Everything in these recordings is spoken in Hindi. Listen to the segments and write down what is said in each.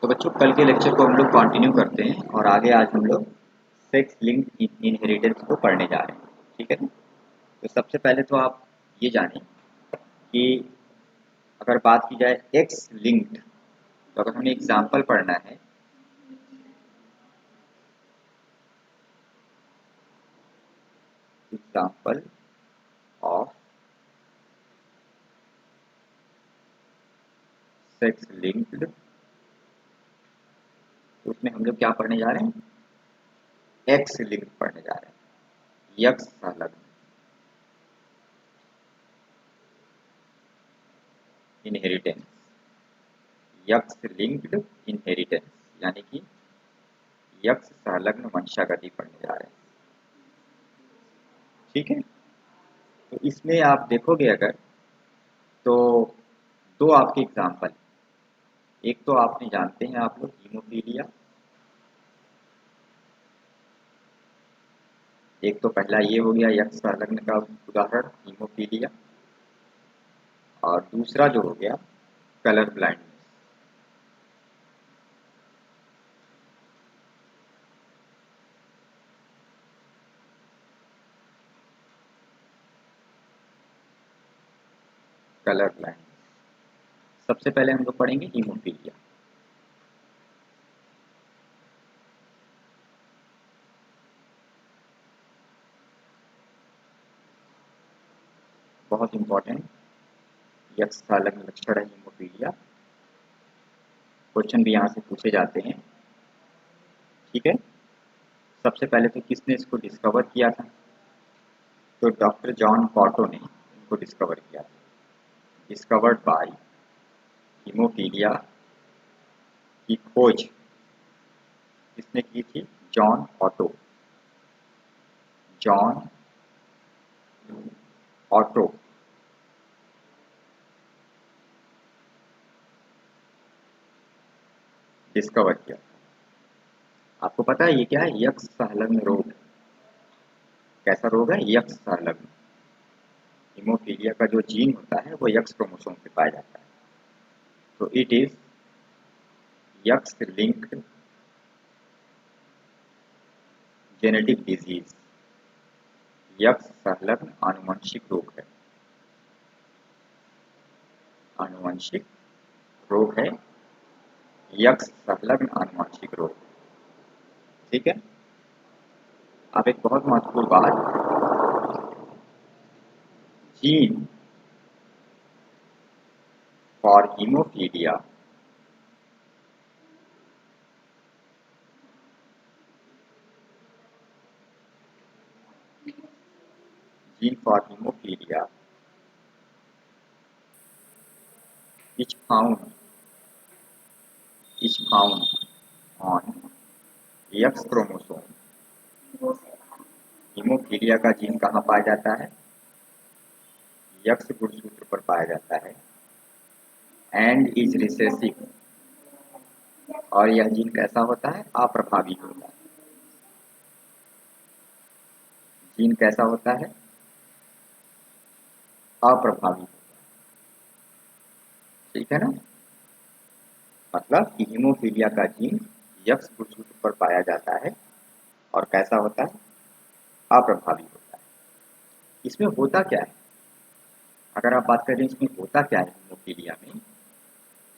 तो बच्चों कल के लेक्चर को हम लोग कंटिन्यू करते हैं और आगे आज हम लोग सेक्स लिंक्ड इनहेरिटेंस को पढ़ने जा रहे हैं। ठीक है ना। तो सबसे पहले तो आप ये जानें कि अगर बात की जाए एक्स लिंक्ड, तो अगर हमें एग्जाम्पल पढ़ना है एग्जाम्पल ऑफ सेक्स लिंक्ड, तो उसमें हम लोग क्या पढ़ने जा रहे हैं, एक्स लिंक्ड पढ़ने जा रहे हैं, यक्स संलग्न इनहेरिटेंस, यक्स लिंक्ड इनहेरिटेंस यानी कि यक्स संलग्न वंशागति पढ़ने जा रहे हैं। ठीक है। तो इसमें आप देखोगे अगर तो दो आपके एग्जाम्पल, एक तो आपने जानते हैं आप लोग हीमोफीलिया, एक तो पहला ये हो गया यक्स संलग्न का उदाहरण हीमोफीलिया, और दूसरा जो हो गया कलर ब्लाइंडनेस। कलर ब्लाइंडनेस सबसे पहले हम लोग पढ़ेंगे हीमोफीलिया। बहुत इंपॉर्टेंट यक्स संलग्न लक्षण है हीमोफीलिया, क्वेश्चन भी यहाँ से पूछे जाते हैं। ठीक है। सबसे पहले तो किसने इसको डिस्कवर किया था, तो डॉक्टर जॉन कॉटो ने इसको डिस्कवर किया था। डिस्कवर्ड बाय हीमोफीलिया की खोज किसने की थी, John auto, John auto. Discover किया। आपको पता है ये क्या है, यक्स संलग्न रोग। कैसा रोग है, यक्स संलग्न। हीमोफीलिया का जो जीन होता है वो यक्स क्रोमोसोम पे पाया जाता है, तो it is x linked genetic disease. X संलग्न आनुवंशिक रोग है, आनुवंशिक रोग है, यक्स संलग्न आनुवंशिक रोग। ठीक है। अब एक बहुत महत्वपूर्ण बात, gene for haemophilia gene for haemophilia is found on X chromosome. Haemophilia का जीन कहाँ पाया जाता है, यक्स गुणसूत्र पर पाया जाता है, एंड इज रिसेसिव, और यह जीन कैसा होता है, अप्रभावी होता है। जीन कैसा होता है, अप्रभावी होता है। ठीक है ना। मतलब कि हीमोफीलिया का जीन यक्स गुणसूत्र पर पाया जाता है और कैसा होता है, अप्रभावी होता है। इसमें होता क्या है, अगर आप बात करें इसमें होता क्या है हीमोफीलिया में,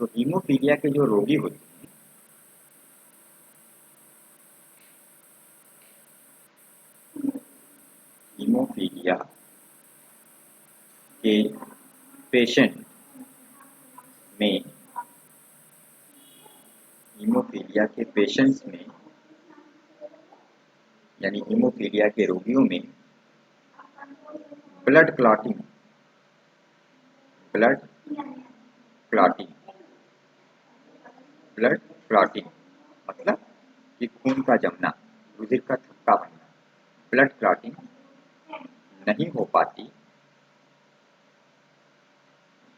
तो हीमोफीलिया के जो रोगी होते हैं हीमोफीलिया के पेशेंट में, हीमोफीलिया के पेशेंट्स में यानी हीमोफीलिया के रोगियों में blood clotting, blood clotting, blood clotting मतलब कि खून का जमना, रुधिर का थक्का बनना, ब्लड क्लॉटिंग नहीं हो पाती,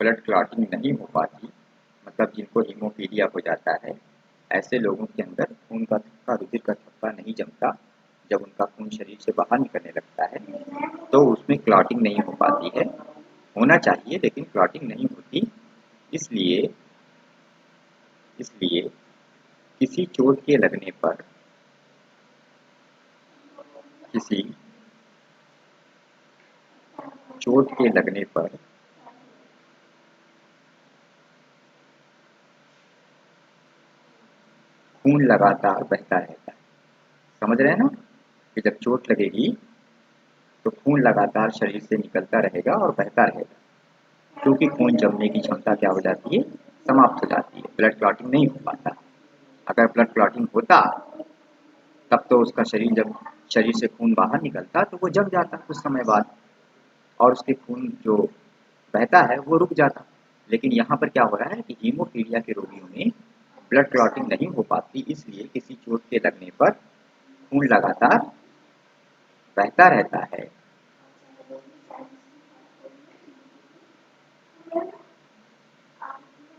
ब्लड क्लॉटिंग नहीं हो पाती, मतलब जिनको हीमोफीलिया हो जाता है ऐसे लोगों के अंदर खून का थक्का, रुधिर का थक्का नहीं जमता। जब उनका खून शरीर से बाहर निकलने लगता है तो उसमें क्लॉटिंग नहीं हो पाती है, होना चाहिए लेकिन क्लॉटिंग नहीं होती। इसलिए किसी चोट के लगने पर किसी चोट के लगने पर खून लगातार बहता रहता है। समझ रहे हैं ना कि जब चोट लगेगी तो खून लगातार शरीर से निकलता रहेगा और बहता रहेगा, क्योंकि खून जमने की क्षमता क्या हो जाती है, समाप्त हो जाती है, ब्लड क्लॉटिंग नहीं हो पाता। अगर ब्लड क्लॉटिंग होता तब तो उसका शरीर, जब शरीर से खून बाहर निकलता तो वो जम जाता कुछ समय बाद, और उसके खून जो बहता है वो रुक जाता। लेकिन यहाँ पर क्या हो रहा है कि हीमोफीलिया के रोगियों में ब्लड क्लॉटिंग नहीं हो पाती, इसलिए किसी चोट के लगने पर खून लगातार बहता रहता है।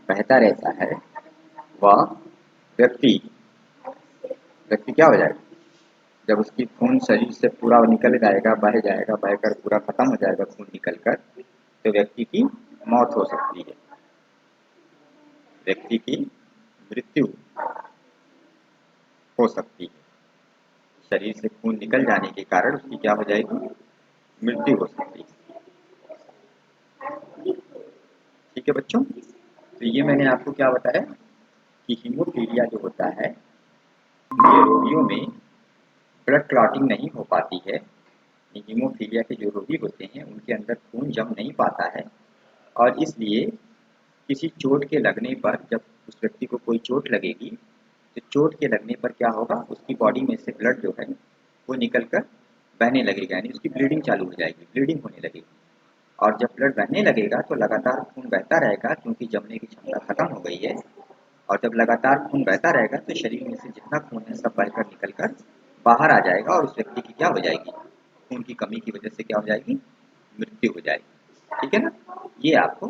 बहता रहता है वह व्यक्ति व्यक्ति क्या हो जाएगा, जब उसकी खून शरीर से पूरा निकल जाएगा, बहकर पूरा खत्म हो जाएगा खून निकलकर, तो व्यक्ति की मौत हो सकती है, व्यक्ति की मृत्यु हो सकती है। शरीर से खून निकल जाने के कारण उसकी क्या हो जाएगी, मृत्यु हो सकती है। ठीक है बच्चों, तो ये मैंने आपको क्या बताया कि हीमोफीलिया जो होता है ये रोगियों में ब्लड क्लॉटिंग नहीं हो पाती है। हीमोफीलिया के जो रोगी होते हैं उनके अंदर खून जम नहीं पाता है, और इसलिए किसी चोट के लगने पर, जब उस व्यक्ति को कोई चोट लगेगी तो चोट के लगने पर क्या होगा, उसकी बॉडी में से ब्लड जो है वो निकल कर बहने लगेगा, यानी उसकी ब्लीडिंग चालू हो जाएगी, ब्लीडिंग होने लगेगी। और जब ब्लड बहने लगेगा तो लगातार खून बहता रहेगा, क्योंकि जमने की क्षमता खत्म हो गई है। और जब लगातार खून बहता रहेगा तो शरीर में से जितना खून है सब बहकर निकल कर बाहर आ जाएगा, और उस व्यक्ति की क्या हो जाएगी, खून की कमी की वजह से क्या हो जाएगी, मृत्यु हो जाएगी। ठीक है ना, ये आपको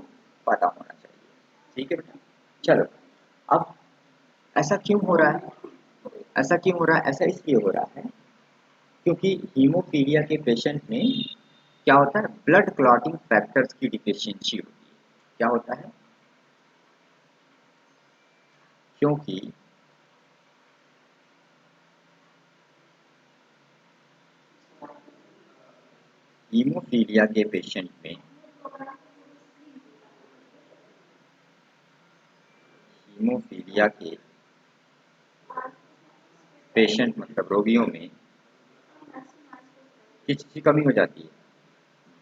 पता होना चाहिए। ठीक है बेटा, चलो। अब ऐसा क्यों हो रहा है, ऐसा क्यों हो रहा है, ऐसा इसलिए हो रहा है क्योंकि हीमोफीलिया के पेशेंट में क्या होता है, ब्लड क्लॉटिंग फैक्टर्स की डिफिशियंसी होती है। क्या होता है, क्योंकि हीमोफीलिया के पेशेंट में हीमोफीलिया के पेशेंट मतलब रोगियों में किस चीज़ की कमी हो जाती है,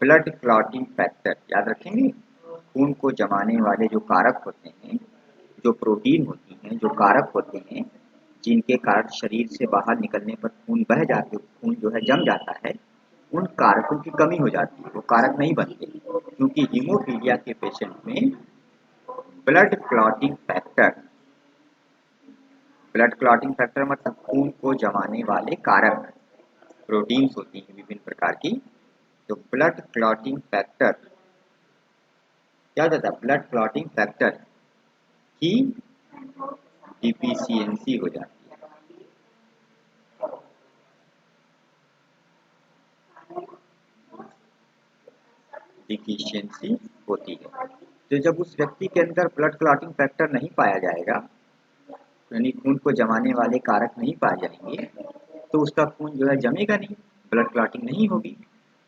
ब्लड क्लॉटिंग फैक्टर। याद रखेंगे, खून को जमाने वाले जो कारक होते हैं, जो प्रोटीन होती हैं, जो कारक होते हैं, जिनके कारण शरीर से बाहर निकलने पर खून बह जाते, खून जो है जम जाता है, उन कारकों की कमी हो जाती है, वो कारक नहीं बनते। क्योंकि हीमोफीलिया के पेशेंट में blood clotting factor, blood clotting factor मतलब खून को जमाने वाले कारक, प्रोटीन्स होती हैं विभिन्न प्रकार की, तो ब्लड क्लॉटिंग फैक्टर क्या होता है, ब्लड क्लॉटिंग फैक्टर की डिफिशियंसी हो जाती है। डिफिशियंसी होती है, तो जब उस व्यक्ति के अंदर ब्लड क्लॉटिंग फैक्टर नहीं पाया जाएगा, यानी खून को जमाने वाले कारक नहीं पाए जाएंगे, तो उसका खून जो है जमेगा नहीं, ब्लड क्लॉटिंग नहीं होगी,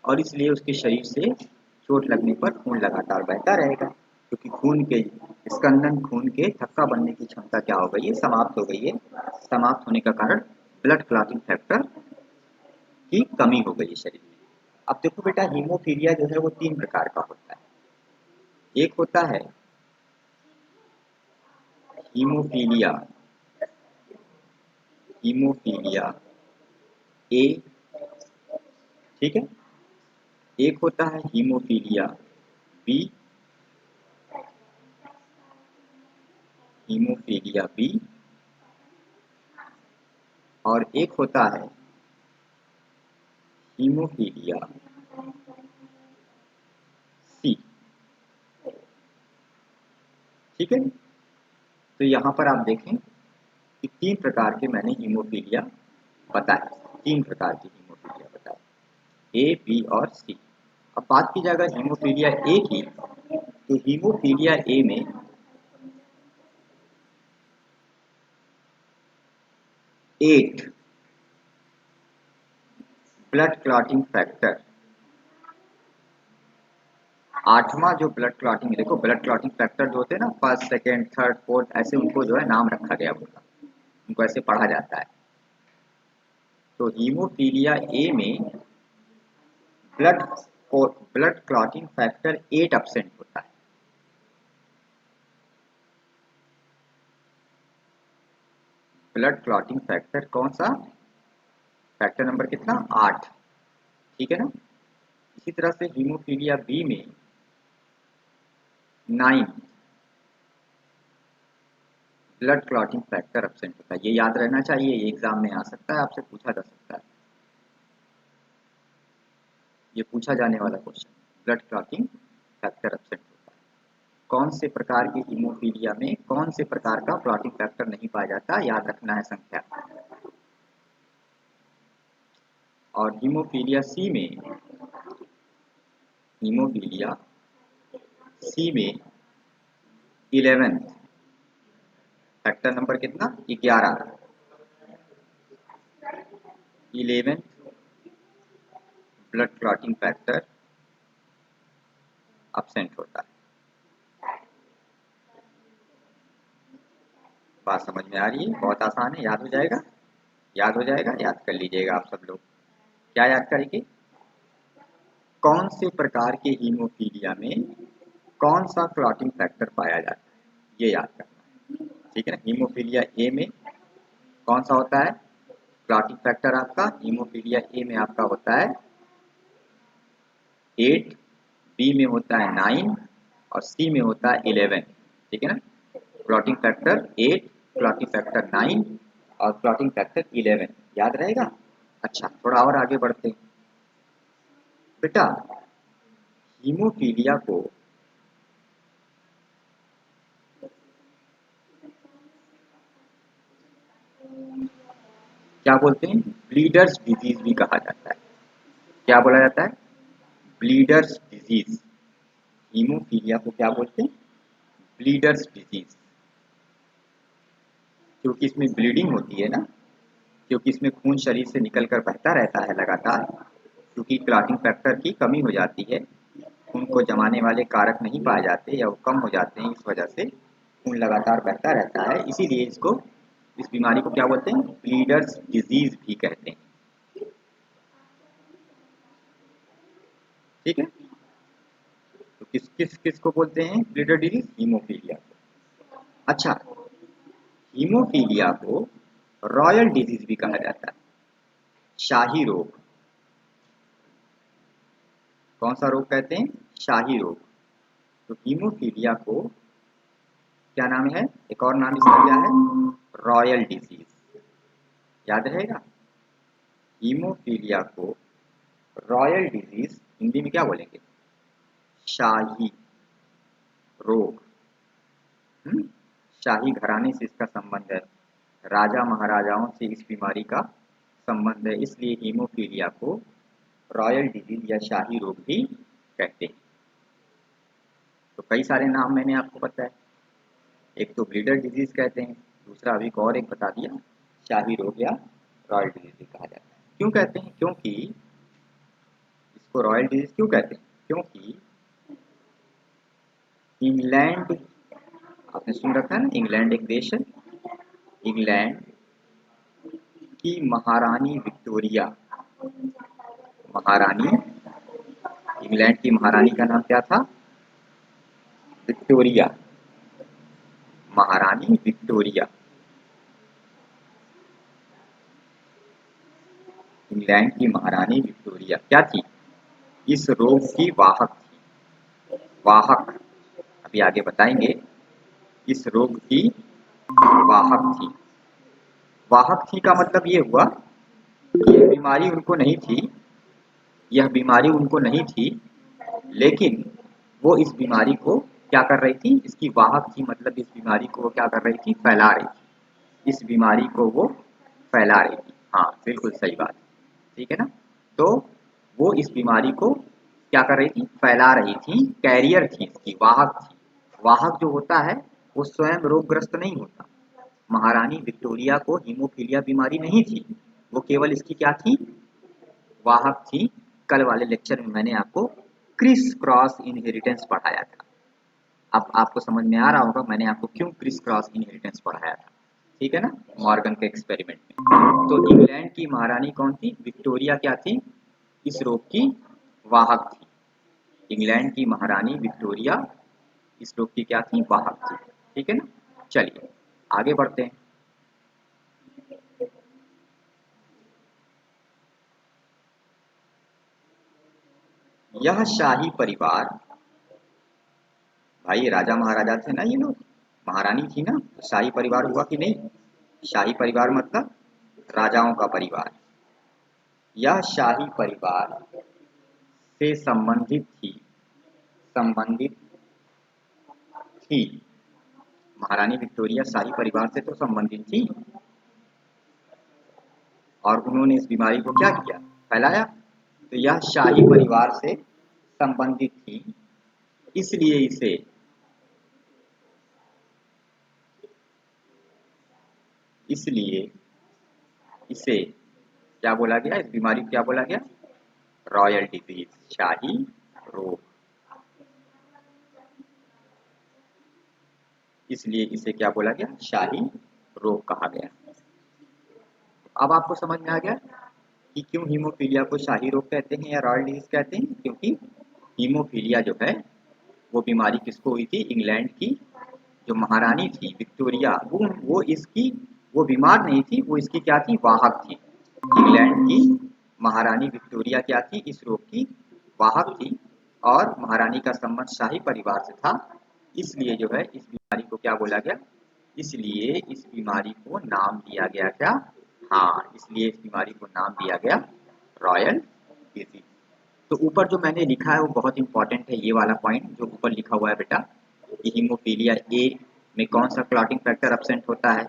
और इसलिए उसके शरीर से चोट लगने पर खून लगातार बहता रहेगा, क्योंकि खून के स्कंदन, खून के थक्का बनने की क्षमता क्या हो गई है, समाप्त हो गई है। समाप्त होने का कारण ब्लड क्लॉटिंग फैक्टर की कमी हो गई है शरीर में। अब देखो बेटा, हीमोफीलिया जो है वो तीन प्रकार का होता है। एक होता है हीमोफीलिया, हीमोफीलिया ए, ठीक है। एक होता है हीमोफीलिया बी, हीमोफीलिया बी, और एक होता है हीमोफीलिया सी। ठीक है, तो यहाँ पर आप देखें कि तीन प्रकार के मैंने हीमोफीलिया बताए, तीन प्रकार की हीमोफीलिया बताए, ए बी और सी। अब बात की जाएगा हीमोफीलिया ए की, तो हीमोफीलिया ए में 8 ब्लड क्लॉटिंग फैक्टर, आठवां जो ब्लड क्लॉटिंग, देखो ब्लड क्लॉटिंग फैक्टर जो होते हैं ना, फर्स्ट सेकेंड थर्ड फोर्थ, ऐसे उनको जो है नाम रखा गया उनका, उनको ऐसे पढ़ा जाता है। तो हीमोफीलिया ए में blood blood clotting factor 8 absent होता है। ब्लड क्लॉटिंग फैक्टर कौन सा, फैक्टर नंबर कितना, 8, ठीक है ना। इसी तरह से हीमोफीलिया बी में 9 ब्लड क्लॉटिंग फैक्टर एब्सेंट होता है। ये याद रहना चाहिए, ये एग्जाम में आ सकता है, आपसे पूछा जा सकता है, ये पूछा जाने वाला question, blood clotting factor absent होता है। कौन से प्रकार की हीमोफीलिया में कौन से प्रकार का क्लॉटिंग फैक्टर नहीं पाया जाता, याद रखना है संख्या। और हीमोफीलिया सी में, हीमोफीलिया सी में 11 फैक्टर नंबर कितना, 11, 11 ब्लड क्लॉटिंग फैक्टर एब्सेंट होता है। बात समझ में आ रही है, बहुत आसान है, याद हो जाएगा, याद हो जाएगा, याद कर लीजिएगा आप सब लोग। क्या याद करेंगे, कौन से प्रकार के हीमोफीलिया में कौन सा क्लॉटिंग फैक्टर पाया जाता है, ये याद करना है, ठीक है ना। हीमोफीलिया ए में कौन सा होता है क्लॉटिंग फैक्टर, आपका हीमोफीलिया ए में आपका होता है 8, बी में होता है 9 और सी में होता है 11, ठीक है ना। क्लॉटिंग फैक्टर 8, क्लॉटिंग फैक्टर 9 और क्लॉटिंग फैक्टर 11, याद रहेगा। अच्छा, थोड़ा और आगे बढ़ते हैं बेटा। हीमोफीलिया को क्या बोलते हैं, ब्लीडर्स डिजीज भी कहा जाता है। क्या बोला जाता है, ब्लीडर्स डिजीज। हीमोफीलिया को क्या बोलते हैं, ब्लीडर्स डिजीज, क्योंकि इसमें ब्लीडिंग होती है ना, क्योंकि इसमें खून शरीर से निकलकर बहता रहता है लगातार, क्योंकि क्लॉटिंग फैक्टर की कमी हो जाती है, खून को जमाने वाले कारक नहीं पाए जाते या वो कम हो जाते हैं, इस वजह से खून लगातार बहता रहता है, इसीलिए इसको, इस बीमारी को क्या बोलते हैं, ब्लीडर्स डिजीज भी कहते हैं, ठीक है। तो किस किस किस को बोलते हैं ब्लीडर डिजीज, हीमोफीलिया को। अच्छा, हीमोफीलिया को रॉयल डिजीज भी कहा जाता है, शाही रोग। कौन सा रोग कहते हैं, शाही रोग। तो हीमोफीलिया को क्या नाम है, एक और नाम इसका क्या है, रॉयल डिजीज, याद रहेगा। हीमोफीलिया को रॉयल डिजीज हिंदी में क्या बोलेंगे, शाही रोग। शाही घराने से इसका संबंध है, राजा महाराजाओं से इस बीमारी का संबंध है, इसलिए हीमोफीलिया को रॉयल डिजीज या शाही रोग भी कहते हैं। तो कई सारे नाम मैंने आपको बताया, एक तो ब्लीडर डिजीज कहते हैं, दूसरा अभी और एक बता दिया, शाही रोग या रॉयल डिजीज भी कहा जाता है। क्यों कहते हैं, क्योंकि इसको रॉयल डिजीज क्यों कहते हैं, क्योंकि इंग्लैंड, आपने सुन रखा है ना, इंग्लैंड एक देश है, इंग्लैंड की महारानी विक्टोरिया, महारानी, इंग्लैंड की महारानी का नाम क्या था, विक्टोरिया, महारानी विक्टोरिया, इंग्लैंड की महारानी विक्टोरिया क्या थी, इस रोग की वाहक थी, वाहक, अभी आगे बताएंगे, इस रोग की वाहक थी। वाहक थी का मतलब ये हुआ कि यह बीमारी उनको नहीं थी, यह बीमारी उनको नहीं थी, लेकिन वो इस बीमारी को क्या कर रही थी, इसकी वाहक थी, मतलब इस बीमारी को वो क्या कर रही थी, फैला रही थी, इस बीमारी को वो फैला रही थी। हाँ बिल्कुल सही बात, ठीक है ना। तो वो इस बीमारी को क्या कर रही थी, फैला रही थी, कैरियर थी, इसकी वाहक थी। वाहक जो होता है वो स्वयं रोगग्रस्त नहीं होता, महारानी विक्टोरिया को हीमोफीलिया बीमारी नहीं थी, वो केवल इसकी क्या थी, वाहक थी। कल वाले लेक्चर में मैंने आपको क्रिस क्रॉस इनहेरिटेंस पढ़ाया था। अब आपको समझ में आ रहा होगा मैंने आपको क्यों क्रिस क्रॉस इनहेरिटेंस पढ़ाया था, ठीक है ना, मॉर्गन के एक्सपेरिमेंट में। तो इंग्लैंड की महारानी कौन थी, विक्टोरिया क्या थी, इस रोग की वाहक थी। इंग्लैंड की महारानी विक्टोरिया इस रोग की क्या थी, वाहक थी, ठीक है ना। चलिए आगे बढ़ते हैं। यह शाही परिवार, भाई राजा महाराजा थे ना ये लोग, महारानी थी ना, तो शाही परिवार हुआ कि नहीं। शाही परिवार मतलब राजाओं का परिवार। यह शाही परिवार से संबंधित थी। महारानी विक्टोरिया शाही परिवार से तो संबंधित थी, और उन्होंने इस बीमारी को क्या किया, फैलाया। तो यह शाही परिवार से संबंधित थी, इसलिए इसे क्या बोला गया, इस बीमारी को क्या बोला गया, रॉयल डिजीज, शाही रोग। इसलिए इसे क्या बोला गया, शाही रोग कहा गया। अब आपको समझ में आ गया कि क्यों हीमोफीलिया को शाही रोग कहते हैं या रॉयल डिजीज कहते हैं, क्योंकि हीमोफीलिया जो है वो बीमारी किसको हुई थी, इंग्लैंड की जो महारानी थी विक्टोरिया, वो बीमार नहीं थी, वो इसकी क्या थी, वाहक थी। इंग्लैंड की महारानी विक्टोरिया क्या थी, इस रोग की वाहक थी, और महारानी का संबंध शाही परिवार से था। इसलिए जो है इस बीमारी को क्या बोला गया, इसलिए इस बीमारी को नाम दिया गया क्या, हाँ, इसलिए इस बीमारी को नाम दिया गया रॉयल डिजीज। तो ऊपर जो मैंने लिखा है वो बहुत इंपॉर्टेंट है, ये वाला पॉइंट जो ऊपर लिखा हुआ है बेटा, कि हीमोफीलिया ए में कौन सा क्लॉटिंग फैक्टर एब्सेंट होता है,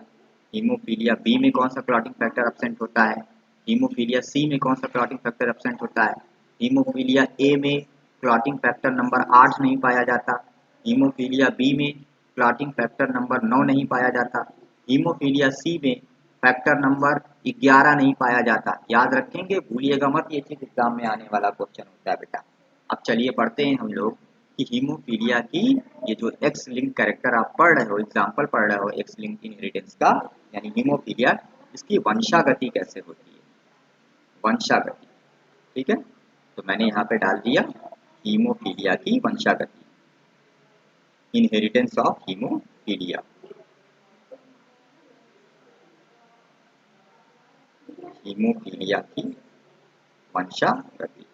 हीमोफीलिया बी में कौन सा क्लॉटिंग फैक्टर एब्सेंट होता है, हीमोफीलिया सी में कौन सा क्लॉटिंग फैक्टर एब्सेंट होता है, हीमोफीलिया ए में क्लॉटिंग फैक्टर नंबर 8 नहीं पाया जाता, हीमोफीलिया बी में क्लॉटिंग फैक्टर नंबर 9 नहीं पाया जाता, हीमोफीलिया सी में फैक्टर नंबर 11 नहीं पाया जाता। याद रखेंगे, भूलिएगा मत, ये चीज एग्जाम में आने वाला क्वेश्चन होता है बेटा। अब चलिए पढ़ते हैं हम लोग कि हीमोफीलिया की ये जो एक्स लिंक कैरेक्टर आप पढ़ रहे हो, एग्जाम्पल पढ़ रहे हो एक्स लिंक इनहेरिटेंस का, यानी हीमोफीलिया, इसकी वंशागति कैसे होती है, वंशागति, ठीक है। तो मैंने यहाँ पे डाल दिया हीमोफीलिया की वंशागति, इनहेरिटेंस ऑफ हीमोफीलिया। हीमोफीलिया की वंशागति,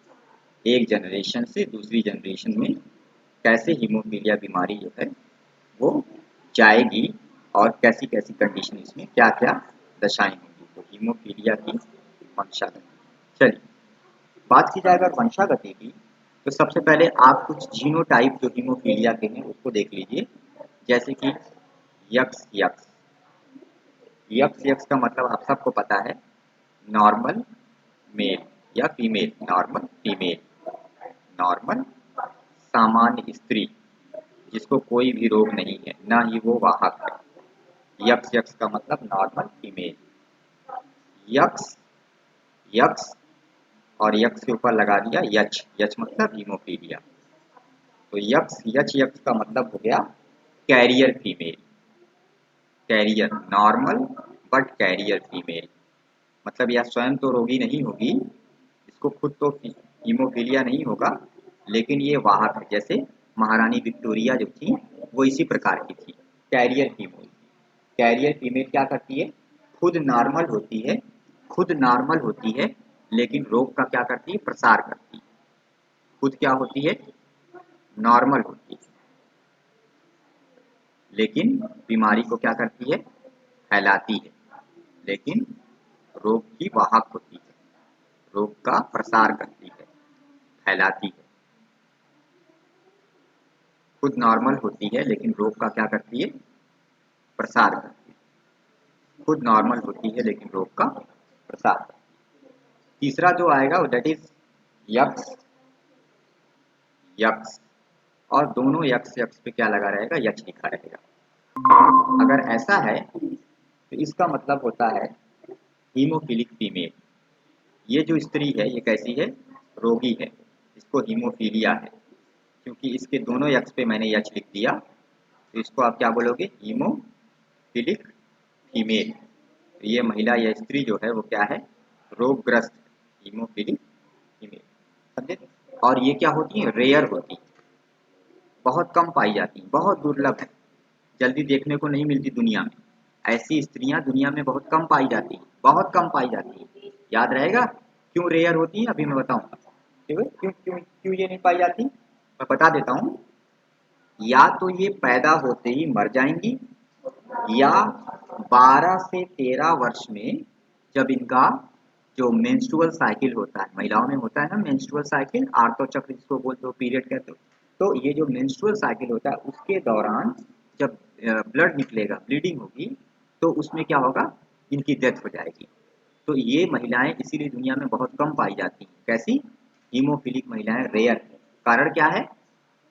एक जनरेशन से दूसरी जनरेशन में कैसे हीमोफीलिया बीमारी जो है वो जाएगी, और कैसी कैसी कंडीशन इसमें क्या क्या दशाएं होंगी। तो हीमोफीलिया की वंशागति। चलिए बात की जाए अगर वंशागति की, तो सबसे पहले आप कुछ जीनोटाइप जो हीमोफीलिया के हैं उसको देख लीजिए। जैसे कि यक्स यक्स, यक्स यक्स का मतलब आप सबको पता है, नॉर्मल मेल या फीमेल, नॉर्मल फीमेल, नॉर्मल सामान्य स्त्री जिसको कोई भी रोग नहीं है, ना ही वो वाहक है। यक्स यक्स का मतलब नॉर्मल फीमेल। यक्स यक्स और यक्स के ऊपर लगा दिया यच, यच मतलब हीमोफीलिया। तो यक्स यच यक्स का मतलब हो गया carrier female, carrier normal but carrier female, मतलब यह स्वयं तो रोगी नहीं होगी, इसको खुद तो हीमोफीलिया नहीं होगा, लेकिन ये वाहक है। जैसे महारानी विक्टोरिया जो थी वो इसी प्रकार की थी, कैरियर फीमेल। कैरियर फीमेल क्या करती है, खुद नॉर्मल होती है, खुद नॉर्मल होती है, लेकिन रोग का क्या करती है, प्रसार करती है। खुद क्या होती है, नॉर्मल होती है, लेकिन बीमारी को क्या करती है, फैलाती है, लेकिन रोग की वाहक होती है, रोग का प्रसार करती है, फैलाती है। खुद नॉर्मल होती है लेकिन रोग का क्या करती है, प्रसार करती है। खुद नॉर्मल होती है लेकिन रोग का प्रसार करती है। तीसरा जो आएगा वो दैट इज यक्स यक्स, और दोनों यक्स यक्स पे क्या लगा रहेगा, यक्स लिखा रहेगा। अगर ऐसा है तो इसका मतलब होता है हीमोफिलिक फीमेल। ये जो स्त्री है ये कैसी है, रोगी है, इसको हीमोफीलिया है। क्योंकि इसके दोनों यक्ष पे मैंने यच लिख दिया, तो इसको आप क्या बोलोगे, हीमोफिलिक फीमेल। तो ये महिला या स्त्री जो है वो क्या है, रोगग्रस्त, हीमोफिलिक फीमेल, समझे। और ये क्या होती है, रेयर होती है, बहुत कम पाई जाती है, बहुत दुर्लभ है, जल्दी देखने को नहीं मिलती दुनिया में। ऐसी स्त्रियां दुनिया में बहुत कम पाई जाती है, बहुत कम पाई जाती है। याद रहेगा क्यों रेयर होती है, अभी मैं बताऊंगा। क्यों क्यों क्यों क्यों ये नहीं पाई जाती, मैं बता देता हूँ। या तो ये पैदा होते ही मर जाएंगी, या 12 से 13 वर्ष में जब इनका जो मेंस्ट्रुअल साइकिल होता है, महिलाओं में होता है ना मेंस्ट्रुअल साइकिल, आर्तव चक्र जिसको बोलते हो, पीरियड कहते हो, तो ये जो मेंस्ट्रुअल साइकिल होता है उसके दौरान जब ब्लड निकलेगा, ब्लीडिंग होगी, तो उसमें क्या होगा, इनकी डेथ हो जाएगी। तो ये महिलाएं इसीलिए दुनिया में बहुत कम पाई जाती हैं। कैसी, हीमोफिलिक महिलाएं रेयर। कारण क्या है,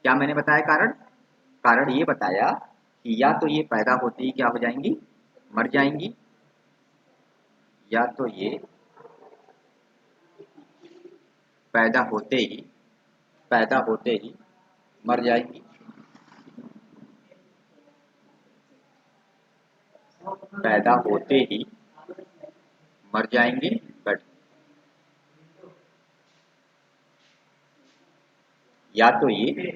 क्या मैंने बताया कारण, कारण ये बताया कि या तो ये पैदा होते ही क्या हो जाएंगी, मर जाएंगी, या तो ये पैदा होते ही पैदा होते ही मर जाएंगी, पैदा होते ही मर जाएंगी, बट या तो ये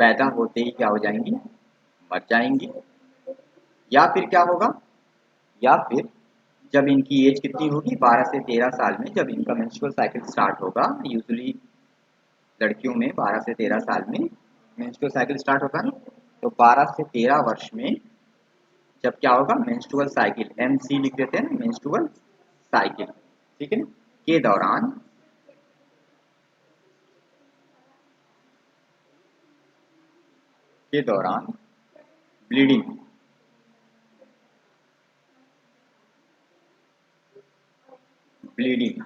पैदा होते ही क्या हो जाएंगी, मर जाएंगी, या फिर क्या होगा, या फिर जब इनकी एज कितनी होगी, 12 से 13 साल में जब इनका मेंस्ट्रुअल साइकिल स्टार्ट होगा, यूजुअली लड़कियों में 12 से 13 साल में मेंस्ट्रुअल साइकिल स्टार्ट होगा ना, तो 12 से 13 वर्ष में जब क्या होगा, मेंस्ट्रुअल साइकिल, MC लिख देते हैं ना, मेंस्ट्रुअल साइकिल, ठीक है ना, के दौरान ब्लीडिंग, ब्लीडिंग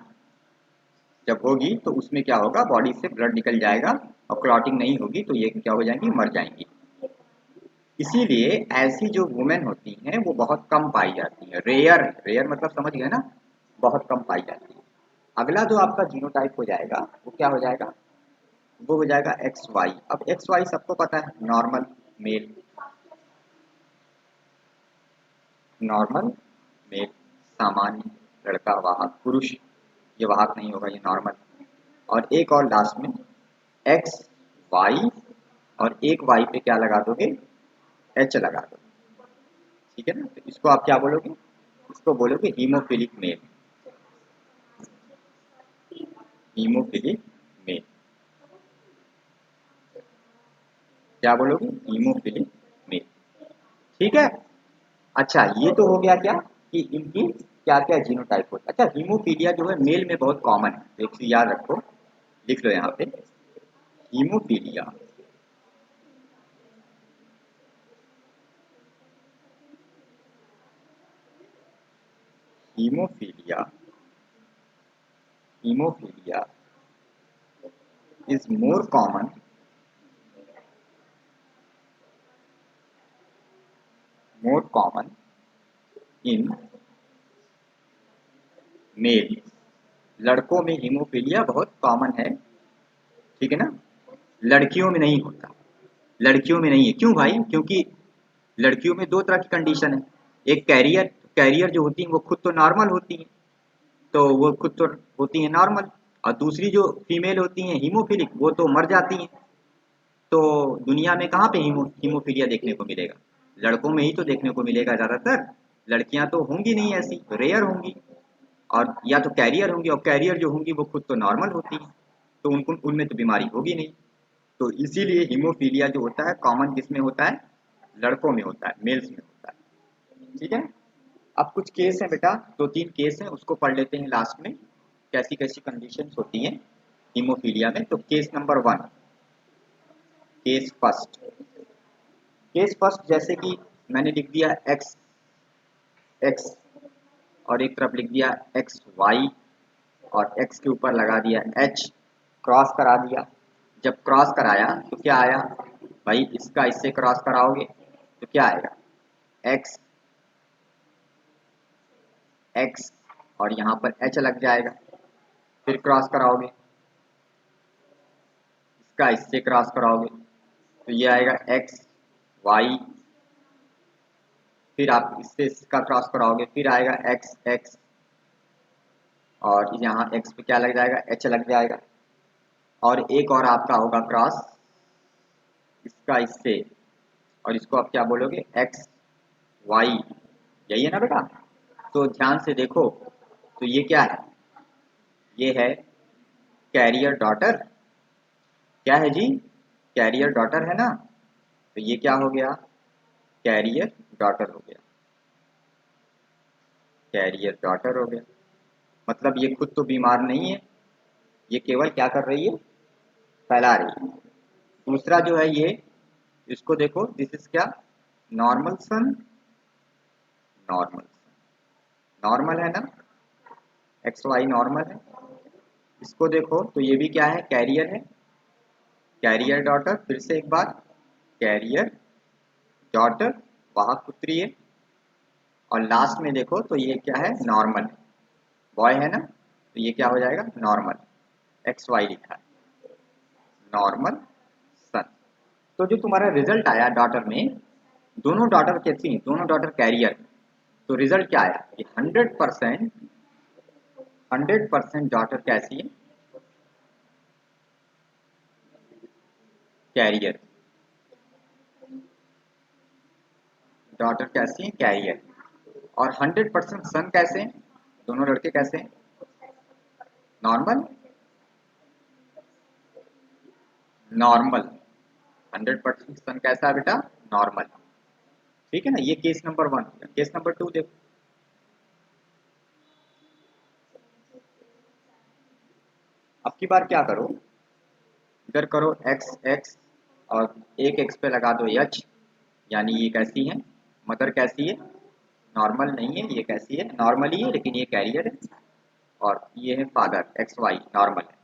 जब होगी तो उसमें क्या होगा, बॉडी से ब्लड निकल जाएगा और क्लॉटिंग नहीं होगी, तो ये क्या हो जाएंगी, मर जाएंगी। इसीलिए ऐसी जो वुमेन होती हैं वो बहुत कम पाई जाती है, रेयर, रेयर मतलब समझ गए ना, बहुत कम पाई जाती है। अगला जो आपका जीनोटाइप हो जाएगा वो क्या हो जाएगा, वो हो जाएगा XY। अब XY सबको पता है, नॉर्मल मेल, नॉर्मल मेल, सामान्य लड़का, वाहक पुरुष, ये वाहक नहीं होगा, ये नॉर्मल। और एक और लास्ट में XY, और एक Y पे क्या लगा दोगे, H लगा दोगे, ठीक है ना। तो इसको आप क्या बोलोगे, इसको बोलोगे हीमोफिलिक मेल, हीमोफिलिक मेल, क्या बोलोगे, हीमोफिलिक मेल, ठीक है। अच्छा ये तो हो गया क्या, कि इनकी क्या क्या जीनोटाइप होता है। अच्छा हीमोफीलिया जो है मेल में बहुत कॉमन है, तो एक चीज याद रखो, लिख लो यहाँ पे, haemophilia haemophilia haemophilia is more common in male. लड़कों में हीमोफीलिया बहुत कॉमन है, ठीक है ना, लड़कियों में नहीं होता, लड़कियों में नहीं है। क्यों भाई, क्योंकि लड़कियों में दो तरह की कंडीशन है, एक कैरियर, कैरियर जो होती है वो खुद तो नॉर्मल होती है, तो वो खुद तो होती है नॉर्मल, और दूसरी जो फीमेल होती हैं हीमोफिलिक वो तो मर जाती हैं। तो दुनिया में कहाँ पे हीमोफीलिया देखने को मिलेगा, लड़कों में ही तो देखने को मिलेगा ज़्यादातर, लड़कियां तो होंगी नहीं, ऐसी रेयर होंगी, और या तो कैरियर होंगी, और कैरियर जो होंगी वो खुद तो नॉर्मल होती हैं, तो उनको उनमें तो बीमारी होगी नहीं। तो इसीलिए हीमोफीलिया जो होता है कॉमन किस में होता है, लड़कों में होता है, मेल्स में होता है, ठीक है। अब कुछ केस हैं बेटा, दो तीन केस हैं, उसको पढ़ लेते हैं लास्ट में, कैसी कैसी कंडीशंस होती हैं हीमोफीलिया में। तो case number 1, case first, case first जैसे कि मैंने लिख दिया एक्स एक्स, और एक तरफ लिख दिया XY, और X के ऊपर लगा दिया H, क्रॉस करा दिया। जब क्रॉस कराया तो क्या आया भाई, इसका इससे क्रॉस कराओगे तो क्या आएगा, X एक्स और यहाँ पर एच लग जाएगा, फिर क्रॉस कराओगे, इसका इससे क्रॉस कराओगे तो ये आएगा एक्स वाई, फिर आप इससे इसका क्रॉस कराओगे फिर आएगा एक्स एक्स, और यहाँ एक्स पे क्या लग जाएगा, एच लग जाएगा, और एक और आपका होगा क्रॉस इसका इससे, और इसको आप क्या बोलोगे, एक्स वाई, यही है ना बेटा। तो ध्यान से देखो, तो ये क्या है, ये है कैरियर डॉटर, क्या है जी, कैरियर डॉटर है ना, तो ये क्या हो गया, कैरियर डॉटर हो गया, कैरियर डॉटर हो गया। मतलब ये खुद तो बीमार नहीं है, ये केवल क्या कर रही है, फैला रही है। दूसरा जो है ये, इसको देखो, दिस इज क्या, नॉर्मल सन, नॉर्मल, नॉर्मल है ना, एक्स वाई नॉर्मल है। इसको देखो तो ये भी क्या है, कैरियर है, कैरियर डॉटर, फिर से एक बार, कैरियर डॉटर, वहां पुत्री है, और लास्ट में देखो तो ये क्या है, नॉर्मल, बॉय है ना, तो ये क्या हो जाएगा, नॉर्मल, एक्स वाई लिखा है, नॉर्मल सन। तो जो तुम्हारा रिजल्ट आया डॉटर में, दोनों डॉटर कैसी, दोनों डॉटर कैरियर, तो रिजल्ट क्या आया कि 100%, 100% डॉटर कैसी है, कैरियर, डॉटर कैसी है, कैरियर, और 100% सन कैसे हैं, दोनों लड़के कैसे हैं, नॉर्मल, नॉर्मल, 100% सन कैसा है बेटा, नॉर्मल, ठीक है ना। ये केस नंबर 1। केस नंबर 2 देखो, अब की बार क्या करो, इधर करो एक्स एक्स, और एक एक्स पे लगा दो एच, यानी ये कैसी है, मदर कैसी है, नॉर्मल नहीं है, ये कैसी है, नॉर्मल ही है लेकिन ये कैरियर है, और ये है फादर एक्स वाई, नॉर्मल है।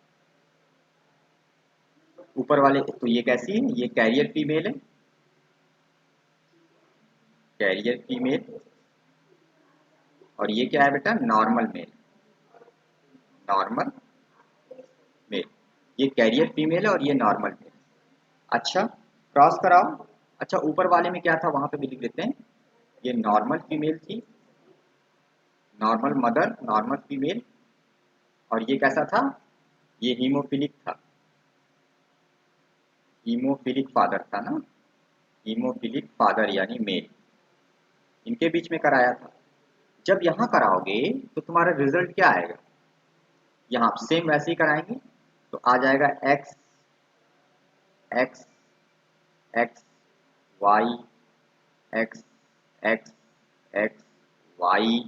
ऊपर वाले तो ये कैसी है, ये कैरियर फीमेल है, कैरियर फीमेल, और ये क्या है बेटा, नॉर्मल मेल, नॉर्मल मेल, ये कैरियर फीमेल है और ये नॉर्मल मेल। अच्छा, क्रॉस कराओ। अच्छा, ऊपर वाले में क्या था वहां पे भी लिख देते हैं, ये नॉर्मल फीमेल थी, नॉर्मल मदर, नॉर्मल फीमेल, और ये कैसा था, ये हीमोफिलिक था, हीमोफिलिक फादर था ना, हीमोफिलिक फादर यानी मेल, इनके बीच में कराया था। जब यहाँ कराओगे तो तुम्हारा रिजल्ट क्या आएगा, यहाँ सेम वैसे ही कराएंगे तो आ जाएगा X X X Y, X X X Y,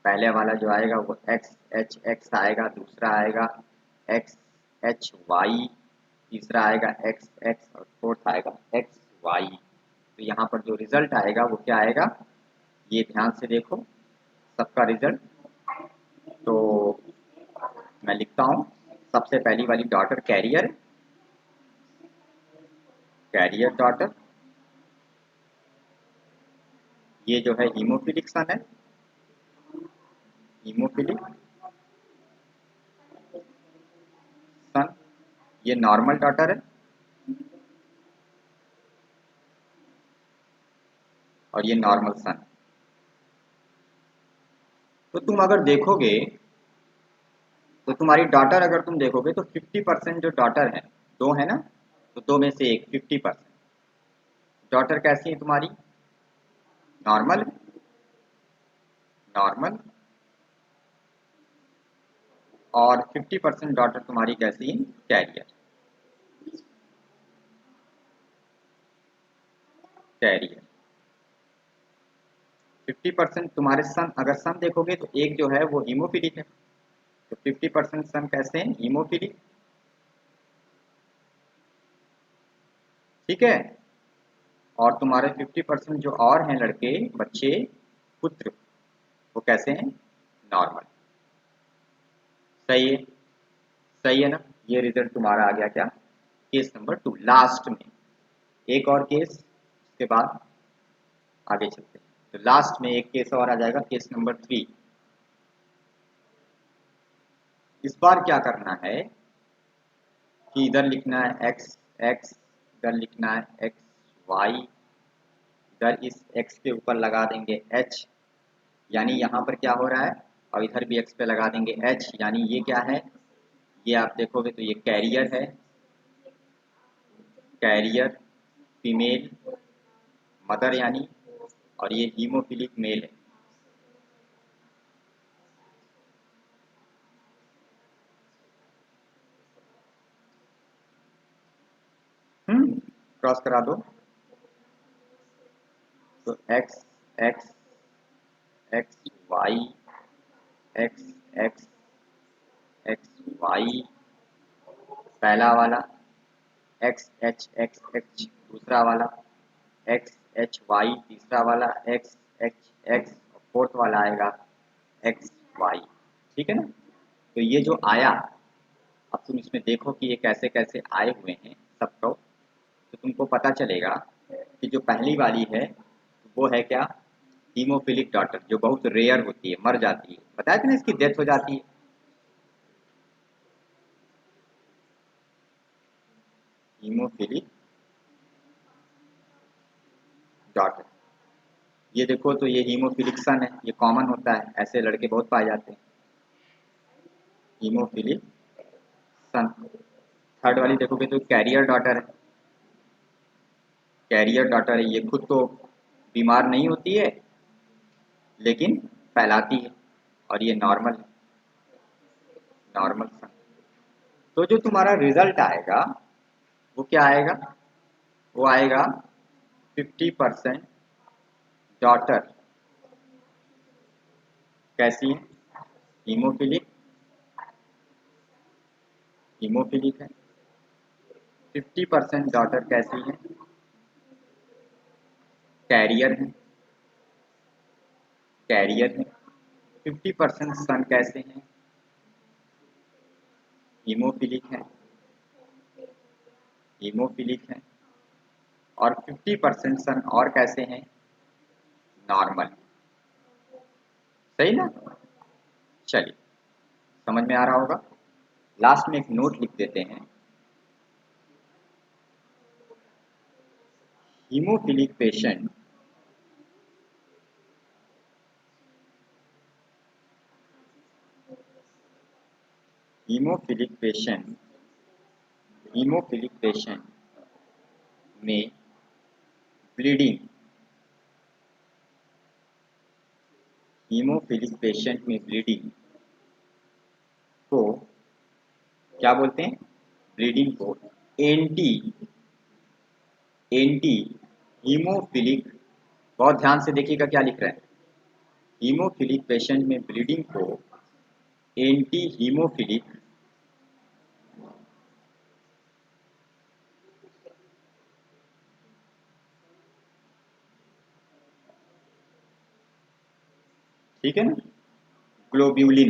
पहले वाला जो आएगा वो एक्स एच एक्स आएगा, दूसरा आएगा एक्स एच वाई, तीसरा आएगा एक्स एक्स, और फोर्थ आएगा एक्स वाई। तो यहाँ पर जो रिजल्ट आएगा वो क्या आएगा, ये ध्यान से देखो सबका रिजल्ट। तो मैं लिखता हूँ, सबसे पहली वाली डॉटर कैरियर, कैरियर डॉटर, ये जो है हीमोफिलिक सन है, हीमोफिलिक सन, ये नॉर्मल डॉटर है, और ये नॉर्मल सन। तो तुम अगर देखोगे तो तुम्हारी डॉटर अगर तुम देखोगे तो 50% जो डॉटर है, दो है ना, तो दो में से एक 50% डॉटर कैसी है तुम्हारी, नॉर्मल, नॉर्मल, और 50% डॉटर तुम्हारी कैसी है, कैरियर, कैरियर। 50% तुम्हारे सन, अगर सन देखोगे तो एक जो है वो हीमोफिलिक है, तो 50% सन कैसे हैं, हीमोफिलिक, ठीक है। और तुम्हारे 50% जो और हैं लड़के बच्चे, पुत्र, वो कैसे हैं, नॉर्मल, सही है, सही है ना। ये रिजल्ट तुम्हारा आ गया क्या, केस नंबर 2। लास्ट में एक और केस, उसके बाद आगे चलते हैं। तो लास्ट में एक केस और आ जाएगा, केस नंबर 3। इस बार क्या करना है कि इधर लिखना है एक्स एक्स, इधर लिखना है एक्स वाई, इधर इस एक्स के ऊपर लगा देंगे एच, यानी यहाँ पर क्या हो रहा है, और इधर भी एक्स पे लगा देंगे एच, यानी ये क्या है, ये आप देखोगे तो ये कैरियर है, कैरियर फीमेल मदर यानी, और ये हीमोफिलिक मेल है। क्रॉस करा दो तो X X X Y X X X Y पहला वाला, एक्स एच दूसरा वाला, एक्स एच वाई तीसरा वाला, एक्स एच एक्स फोर्थ वाला आएगा एक्स वाई। ठीक है ना। तो ये जो आया, अब तुम इसमें देखो कि ये कैसे कैसे आए हुए हैं सबको, तो तुमको पता चलेगा कि जो पहली वाली है वो है क्या, हीमोफिलिक डॉटर, जो बहुत रेयर होती है, मर जाती है, बताया था ना इसकी डेथ हो जाती है। हीमोफिलिक डॉटर, ये देखो तो ये हीमोफिलिक सन है, ये कॉमन होता है, ऐसे लड़के बहुत पाए जाते हैं, हीमोफिलिक सन। थर्ड वाली देखोगे तो कैरियर डॉटर है, कैरियर डॉटर है, ये खुद तो बीमार नहीं होती है लेकिन फैलाती है, और ये नॉर्मल है, नॉर्मल सन। तो जो तुम्हारा रिजल्ट आएगा वो क्या आएगा, वो आएगा 50% डॉटर कैसी है, हीमोफिलिक, हीमोफिलिक है। 50% डॉटर कैसी है, कैरियर है, कैरियर है। 50% सन कैसे हैं, हीमोफिलिक है, हीमोफिलिक है। और 50% सन और कैसे हैं, नॉर्मल। सही ना। चलिए, समझ में आ रहा होगा। लास्ट में एक नोट लिख देते हैं, haemophilic patient haemophilic patient haemophilic patient में ब्लीडिंग, हीमोफिलिक पेशेंट में ब्लीडिंग को क्या बोलते हैं, ब्लीडिंग को एंटी एंटी हीमोफिलिक, बहुत ध्यान से देखिएगा क्या लिख रहा है, हीमोफिलिक पेशेंट में ब्लीडिंग को एंटी हीमोफिलिक ठीक है ना, ग्लोब्यूलिन,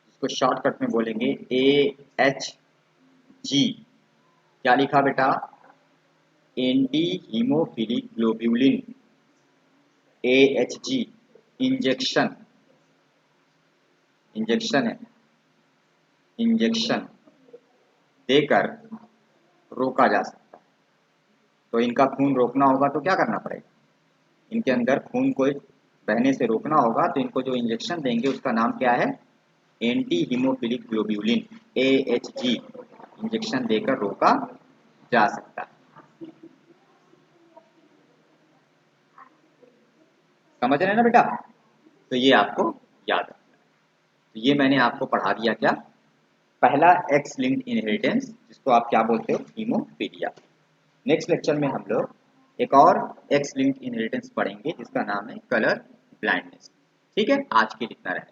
इसको शॉर्टकट में बोलेंगे AHG। क्या लिखा बेटा, anti haemophilic globulin, AHG। Injection, injection है, इंजेक्शन देकर रोका जा सकता है। तो इनका खून रोकना होगा तो क्या करना पड़ेगा, इनके अंदर खून को बहने से रोकना होगा, तो इनको जो इंजेक्शन देंगे उसका नाम क्या है, anti haemophilic globulin, AHG। Injection देकर रोका जा सकता है। समझ रहे हैं ना बेटा। तो ये आपको याद रखना है। तो ये मैंने आपको पढ़ा दिया क्या, पहला एक्स लिंक्ड इनहेरिटेंस, जिसको आप क्या बोलते हो, हीमोफीलिया। नेक्स्ट लेक्चर में हम लोग एक और एक्स लिंक्ड इनहेरिटेंस पढ़ेंगे जिसका नाम है कलर ब्लाइंडनेस। ठीक है, आज के लिए इतना रहेगा।